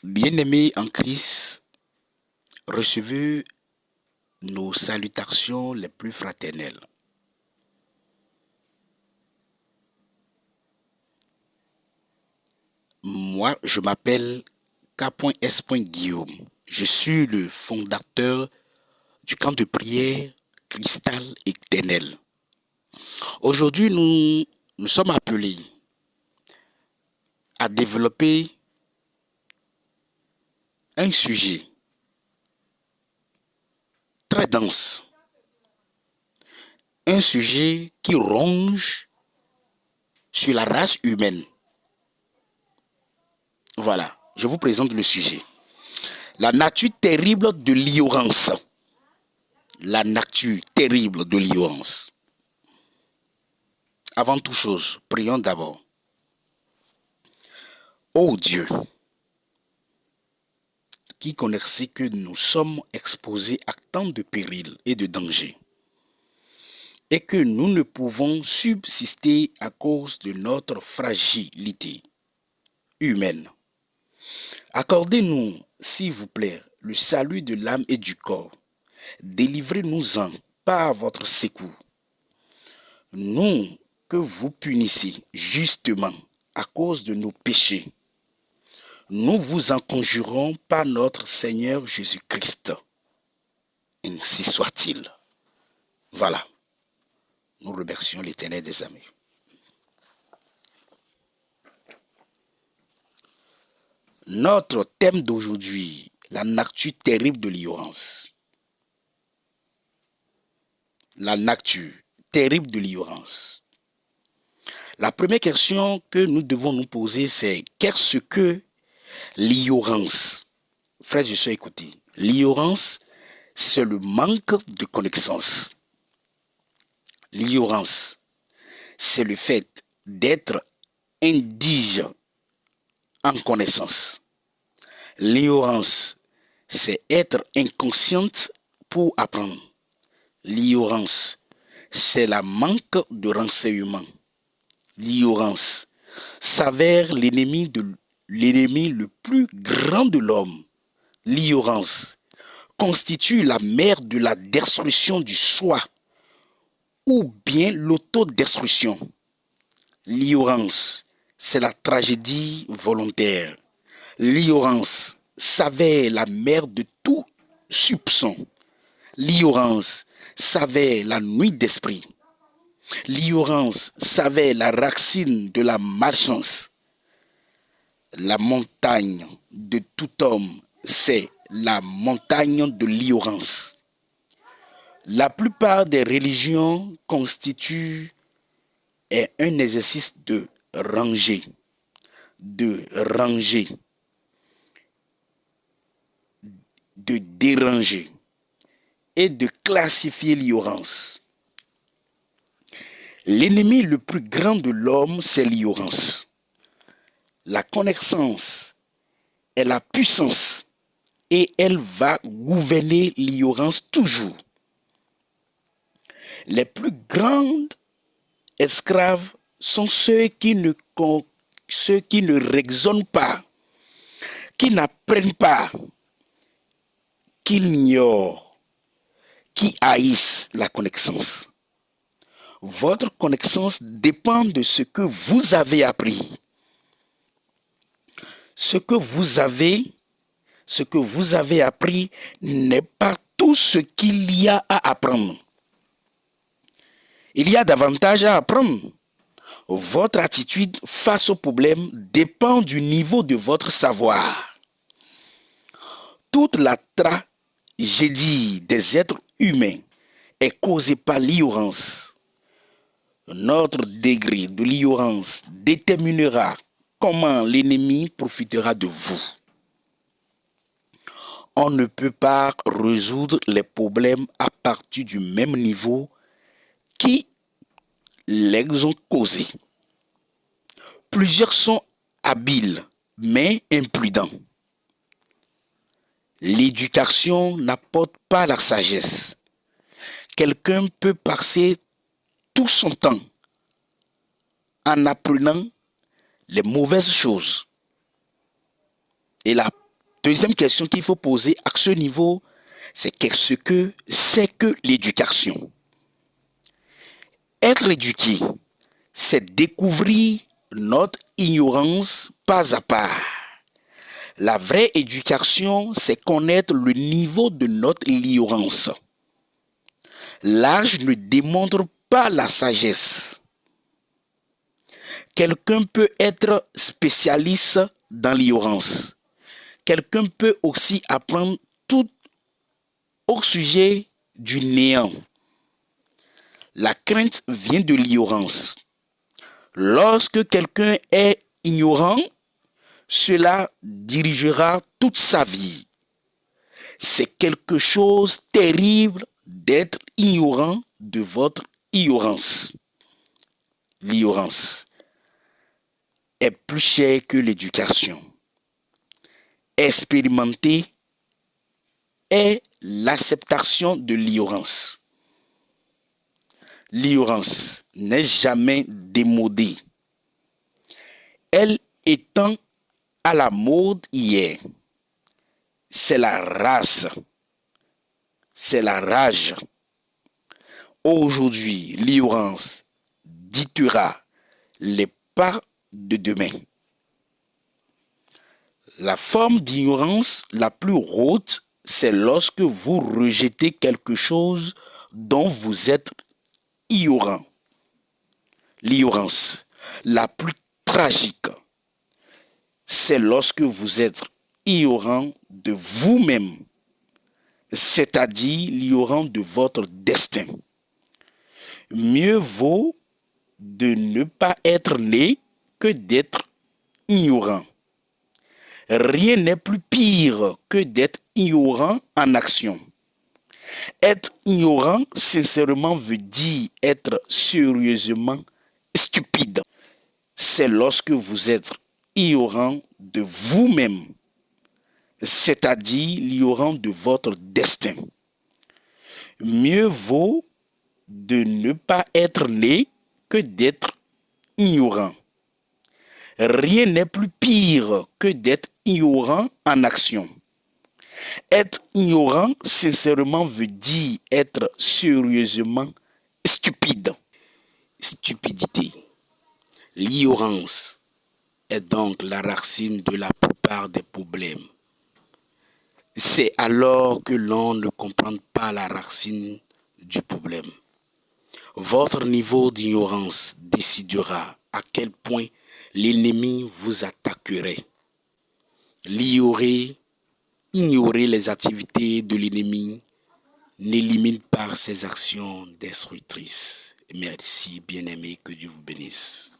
Bien-aimés en Christ, recevez nos salutations les plus fraternelles. Moi, je m'appelle K.S. Guillaume. Je suis le fondateur du camp de prière Cristal Éternel. Aujourd'hui, nous sommes appelés à développer un sujet très dense, un sujet qui ronge sur la race humaine. Voilà, je vous présente le sujet. La nature terrible de l'ignorance. La nature terrible de l'ignorance. Avant toute chose, prions d'abord. Ô Dieu, qui connaissait que nous sommes exposés à tant de périls et de dangers, et que nous ne pouvons subsister à cause de notre fragilité humaine. Accordez-nous, s'il vous plaît, le salut de l'âme et du corps. Délivrez-nous-en par votre secours. Nous que vous punissez justement à cause de nos péchés, nous vous en conjurons par notre Seigneur Jésus-Christ. Ainsi soit-il. Voilà. Nous remercions l'Éternel des amis. Notre thème d'aujourd'hui, la nature terrible de l'ignorance. La nature terrible de l'ignorance. La première question que nous devons nous poser, c'est qu'est-ce que l'ignorance? Frères et sœurs, écoutez. L'ignorance, c'est le manque de connaissance. L'ignorance, c'est le fait d'être indigent en connaissance. L'ignorance, c'est être inconsciente pour apprendre. L'ignorance, c'est la manque de renseignement. L'ignorance s'avère l'ennemi le plus grand de l'homme. L'ignorance constitue la mère de la destruction du soi ou bien l'autodestruction. L'ignorance, c'est la tragédie volontaire. L'ignorance s'avère la mère de tout soupçon. L'ignorance s'avère la nuit d'esprit. L'ignorance s'avère la racine de la malchance. La montagne de tout homme, c'est la montagne de l'ignorance. La plupart des religions constituent un exercice de ranger, de déranger et de classifier l'ignorance. L'ennemi le plus grand de l'homme, c'est l'ignorance. La connaissance est la puissance et elle va gouverner l'ignorance toujours. Les plus grandes esclaves sont ceux qui ne raisonnent pas, qui n'apprennent pas, qui ignorent, qui haïssent la connaissance. Votre connaissance dépend de ce que vous avez appris. Ce que vous avez appris n'est pas tout ce qu'il y a à apprendre. Il y a davantage à apprendre. Votre attitude face au problème dépend du niveau de votre savoir. Toute la tragédie des êtres humains est causée par l'ignorance. Notre degré de l'ignorance déterminera comment l'ennemi profitera de vous. On ne peut pas résoudre les problèmes à partir du même niveau qui les ont causés. Plusieurs sont habiles, mais imprudents. L'éducation n'apporte pas la sagesse. Quelqu'un peut passer tout son temps en apprenant les mauvaises choses. Et la Deuxième question qu'il faut poser à ce niveau, c'est qu'est-ce que c'est que l'éducation? Être éduqué, c'est découvrir notre ignorance pas à pas. La vraie éducation, c'est connaître le niveau de notre ignorance. L'âge ne démontre pas la sagesse. Quelqu'un peut être spécialiste dans l'ignorance. Quelqu'un peut aussi apprendre tout au sujet du néant. La crainte vient de l'ignorance. Lorsque quelqu'un est ignorant, cela dirigera toute sa vie. C'est quelque chose de terrible d'être ignorant de votre ignorance. L'ignorance est plus chère que l'éducation. Expérimenter est l'acceptation de l'ignorance. L'ignorance n'est jamais démodée. Elle étant à la mode hier, c'est la race, c'est la rage. Aujourd'hui, l'ignorance dictera les pas de demain. La forme d'ignorance la plus haute, c'est lorsque vous rejetez quelque chose dont vous êtes ignorant. L'ignorance la plus tragique, c'est lorsque vous êtes ignorant de vous-même, c'est-à-dire l'ignorant de votre destin. Mieux vaut de ne pas être né que d'être ignorant. Rien n'est plus pire que d'être ignorant en action. Être ignorant, sincèrement, veut dire être sérieusement stupide. C'est lorsque vous êtes ignorant de vous-même, c'est-à-dire l'ignorant de votre destin. Mieux vaut de ne pas être né que d'être ignorant. Rien n'est plus pire que d'être ignorant en action. Être ignorant, sincèrement, veut dire être sérieusement stupide. Stupidité. L'ignorance est donc la racine de la plupart des problèmes. C'est alors que l'on ne comprend pas la racine du problème. Votre niveau d'ignorance décidera à quel point l'ennemi vous attaquerait. Ignorer les activités de l'ennemi n'élimine pas ses actions destructrices. Merci, bien-aimés, que Dieu vous bénisse.